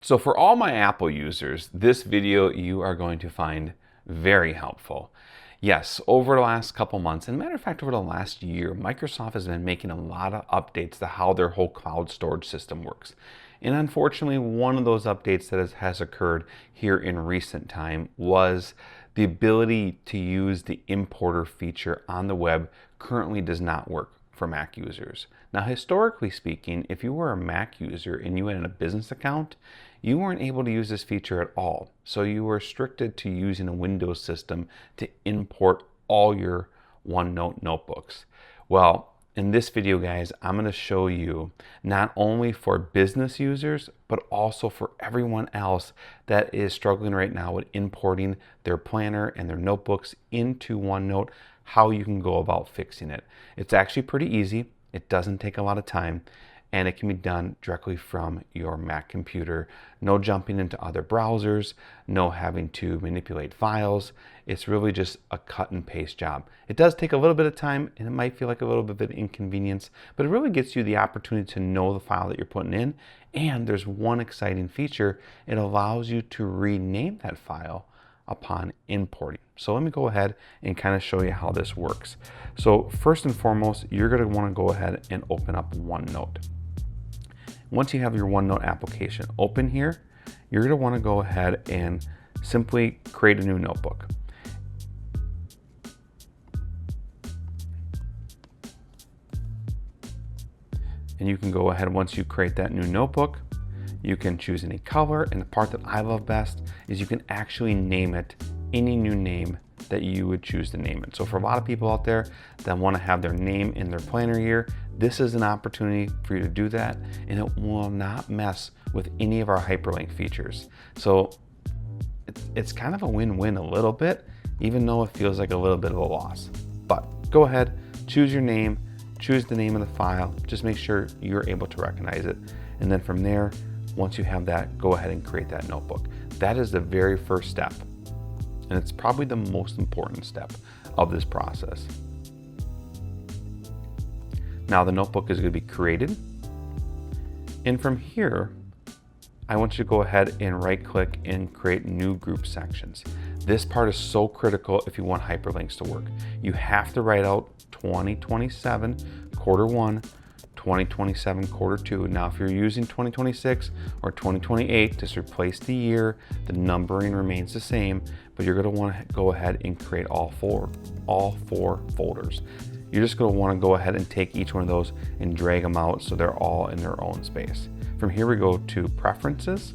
So for all my Apple users, this video you are going to find very helpful. Yes, over the last couple months, and matter of fact, over the last year, Microsoft has been making a lot of updates to how their whole cloud storage system works. And unfortunately, one of those updates that has occurred here in recent time was the ability to use the importer feature on the web currently does not work for Mac users. Now, historically speaking, if you were a Mac user and you had a business account, you weren't able to use this feature at all. So you were restricted to using a Windows system to import all your OneNote notebooks. Well, in this video, guys, I'm going to show you not only for business users, but also for everyone else that is struggling right now with importing their planner and their notebooks into OneNote, how you can go about fixing it. It's actually pretty easy. It doesn't take a lot of time, and it can be done directly from your Mac computer. No jumping into other browsers, no having to manipulate files. It's really just a cut and paste job. It does take a little bit of time, and it might feel like a little bit of an inconvenience, but it really gets you the opportunity to know the file that you're putting in. And there's one exciting feature. It allows you to rename that file upon importing. So let me go ahead and kind of show you how this works. So first and foremost, you're going to want to go ahead and open up OneNote. Once you have your OneNote application open here, you're going to want to go ahead and simply create a new notebook. And you can go ahead, once you create that new notebook, you can choose any color, and the part that I love best is you can actually name it any new name that you would choose to name it. So for a lot of people out there that want to have their name in their planner year, this is an opportunity for you to do that, and it will not mess with any of our hyperlink features. So it's kind of a win-win a little bit, even though it feels like a little bit of a loss. But go ahead, choose your name, choose the name of the file, just make sure you're able to recognize it. And then from there, once you have that, go ahead and create that notebook. That is the very first step. And it's probably the most important step of this process. Now the notebook is going to be created. And from here, I want you to go ahead and right click and create new group sections. This part is so critical if you want hyperlinks to work. You have to write out 2027 quarter 1, 2027 quarter 2. Now if you're using 2026 or 2028, just replace the year. The numbering remains the same, but you're going to want to go ahead and create all four folders. You're just going to want to go ahead and take each one of those and drag them out so they're all in their own space. From here we go to preferences,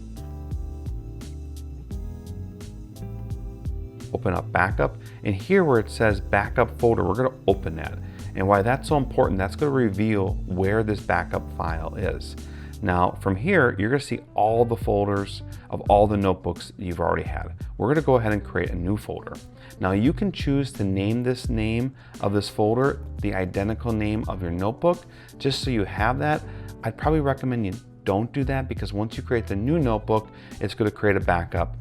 open up backup, and here where it says backup folder, we're going to open that. And why that's so important, that's going to reveal where this backup file is. Now from here, you're going to see all the folders of all the notebooks you've already had. We're going to go ahead and create a new folder. Now you can choose to name this name of this folder the identical name of your notebook, just so you have that. I'd probably recommend you don't do that, because once you create the new notebook, it's going to create a backup.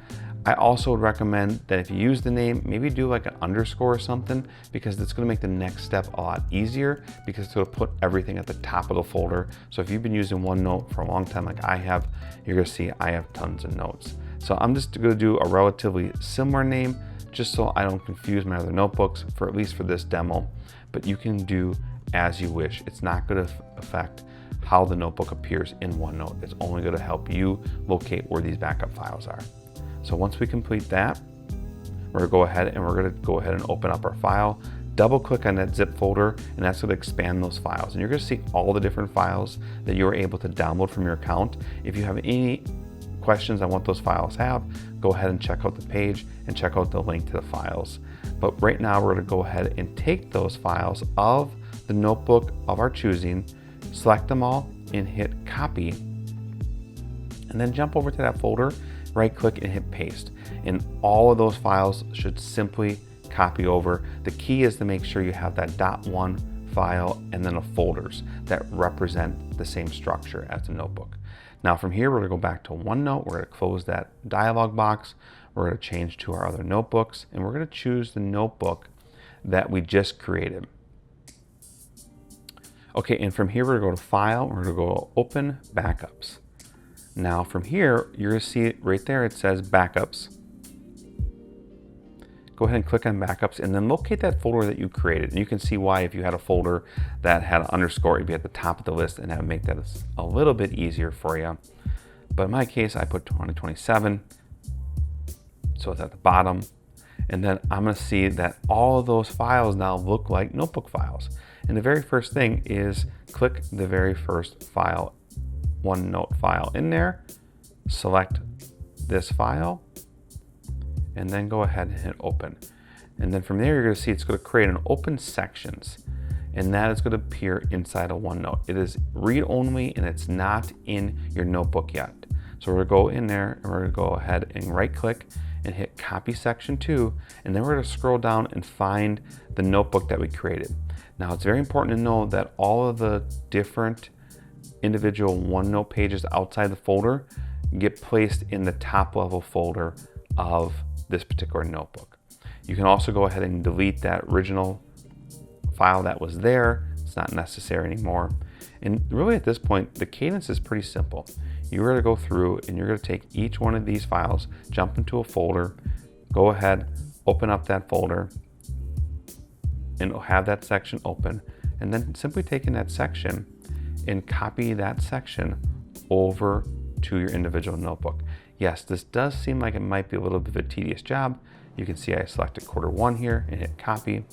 I also would recommend that if you use the name, maybe do like an underscore or something, because it's going to make the next step a lot easier, because it's going to put everything at the top of the folder. So if you've been using OneNote for a long time like I have, you're going to see I have tons of notes. So I'm just going to do a relatively similar name, just so I don't confuse my other notebooks, for at least for this demo. But you can do as you wish. It's not going to affect how the notebook appears in OneNote. It's only going to help you locate where these backup files are. So once we complete that, we're going to go ahead and open up our file, double click on that zip folder, and that's going to expand those files. And you're going to see all the different files that you were able to download from your account. If you have any questions on what those files have, go ahead and check out the page and check out the link to the files. But right now we're going to go ahead and take those files of the notebook of our choosing, select them all and hit copy, and then jump over to that folder, right click and hit paste. And all of those files should simply copy over. The key is to make sure you have that .1 file and then the folders that represent the same structure as the notebook. Now from here, we're going to go back to OneNote. We're going to close that dialog box. We're going to change to our other notebooks, and we're going to choose the notebook that we just created. Okay, and from here, we're going to go to File. We're going to go Open Backups. Now from here, you're going to see it right there. It says backups. Go ahead and click on backups and then locate that folder that you created. And you can see why if you had a folder that had an underscore, it'd be at the top of the list, and that would make that a little bit easier for you. But in my case, I put 2027, so it's at the bottom. And then I'm going to see that all of those files now look like notebook files. And the very first thing is click the very first file, OneNote file in there, select this file, and then go ahead and hit open. And then from there, you're going to see it's going to create an open sections, and that is going to appear inside of OneNote. It is read only, and it's not in your notebook yet. So we're going to go in there, and we're going to go ahead and right click and hit copy section 2, and then we're going to scroll down and find the notebook that we created. Now it's very important to know that all of the different individual OneNote pages outside the folder get placed in the top level folder of this particular notebook. You can also go ahead and delete that original file that was there. It's not necessary anymore. And really at this point, the cadence is pretty simple. You're going to go through and you're going to take each one of these files, jump into a folder, go ahead, open up that folder, and it'll have that section open. And then simply taking that section and copy that section over to your individual notebook. Yes, this does seem like it might be a little bit of a tedious job. You can see I selected Q1 here and hit copy,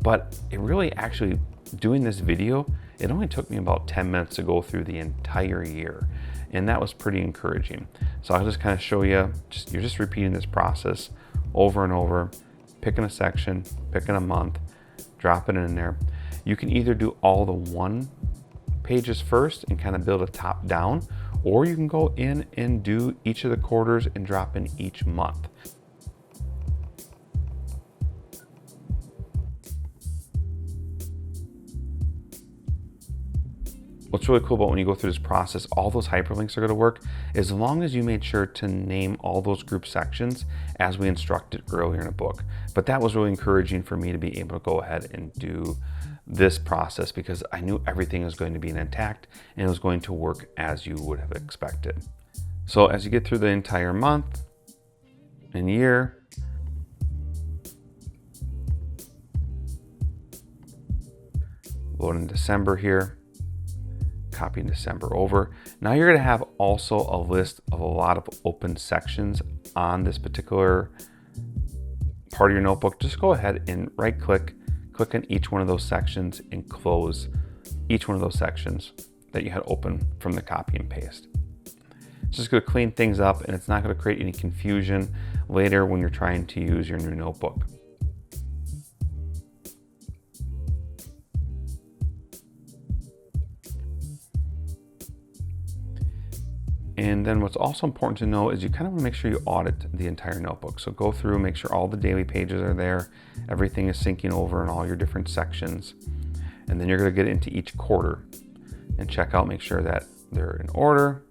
but it really actually, doing this video, it only took me about 10 minutes to go through the entire year. And that was pretty encouraging. So I'll just kind of show you, you're just repeating this process over and over, picking a section, picking a month, dropping it in there. You can either do all the one pages first and kind of build a top down, or you can go in and do each of the quarters and drop in each month. What's really cool about when you go through this process, all those hyperlinks are going to work as long as you made sure to name all those group sections as we instructed earlier in the book. But that was really encouraging for me to be able to go ahead and do this process because I knew everything was going to be intact and it was going to work as you would have expected. So as you get through the entire month and year, loading December here, copying December over. Now you're going to have also a list of a lot of open sections on this particular part of your notebook. Just go ahead and right click on each one of those sections and close each one of those sections that you had open from the copy and paste. It's just going to clean things up and it's not going to create any confusion later when you're trying to use your new notebook. And then what's also important to know is you kind of want to make sure you audit the entire notebook. So go through, make sure all the daily pages are there, everything is syncing over in all your different sections. And then you're going to get into each quarter and check out, make sure that they're in order.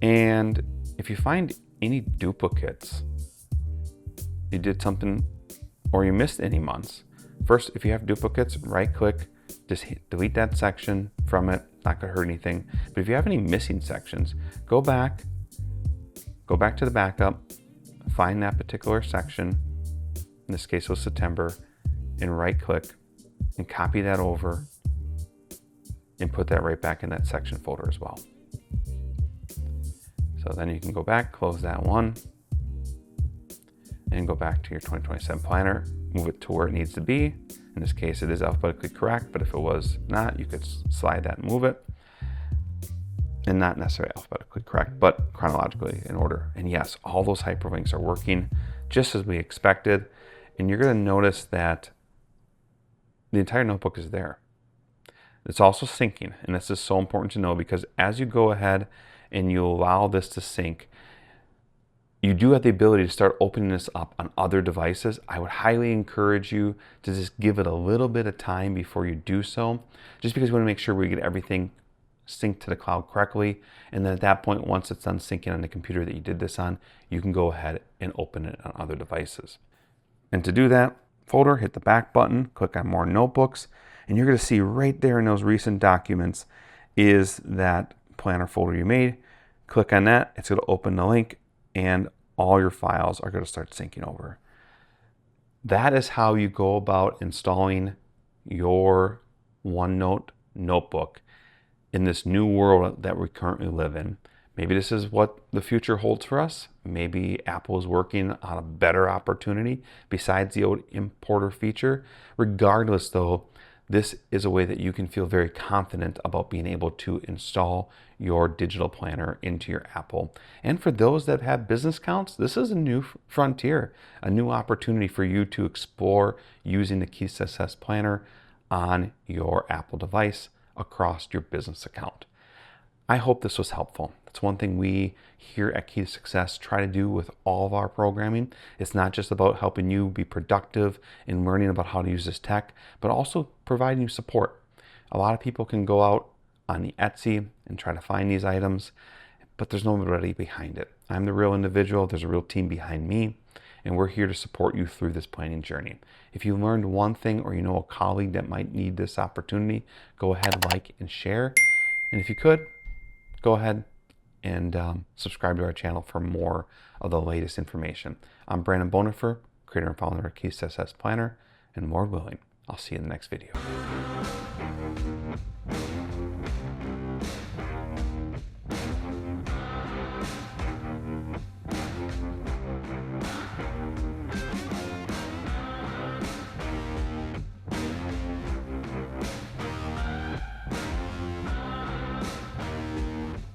And if you find any duplicates, you did something or you missed any months. First, if you have duplicates, right click, just delete that section from it. Not gonna hurt anything. But if you have any missing sections, go back to the backup, find that particular section, in this case it was September, and right click and copy that over and put that right back in that section folder as well. So then you can go back, close that one, and go back to your 2027 planner, move it to where it needs to be. In this case, it is alphabetically correct, but if it was not, you could slide that and move it. And not necessarily alphabetically correct, but chronologically in order. And yes, all those hyperlinks are working just as we expected. And you're going to notice that the entire notebook is there. It's also syncing, and this is so important to know because as you go ahead and you allow this to sync, you do have the ability to start opening this up on other devices. I would highly encourage you to just give it a little bit of time before you do so, just because we want to make sure we get everything synced to the cloud correctly. And then at that point, once it's done syncing on the computer that you did this on, you can go ahead and open it on other devices. And to do that, folder, hit the back button, click on more notebooks, and you're going to see right there in those recent documents is that planner folder you made. Click on that, it's going to open the link, and all your files are going to start syncing over. That is how you go about installing your OneNote notebook in this new world that we currently live in. Maybe this is what the future holds for us. Maybe Apple is working on a better opportunity besides the importer feature. Regardless though, this is a way that you can feel very confident about being able to install your digital planner into your Apple. And for those that have business accounts, this is a new frontier, a new opportunity for you to explore using the Key to Success Planner on your Apple device across your business account. I hope this was helpful. That's one thing we here at Key to Success try to do with all of our programming. It's not just about helping you be productive and learning about how to use this tech, but also providing you support. A lot of people can go out on the Etsy and try to find these items, but there's nobody behind it. I'm the real individual. There's a real team behind me, and we're here to support you through this planning journey. If you learned one thing or you know a colleague that might need this opportunity, go ahead, like, and share. And if you could, go ahead and subscribe to our channel for more of the latest information. I'm Branden Bodendorfer, creator and founder of Key to Success Planner, and Lord willing, I'll see you in the next video.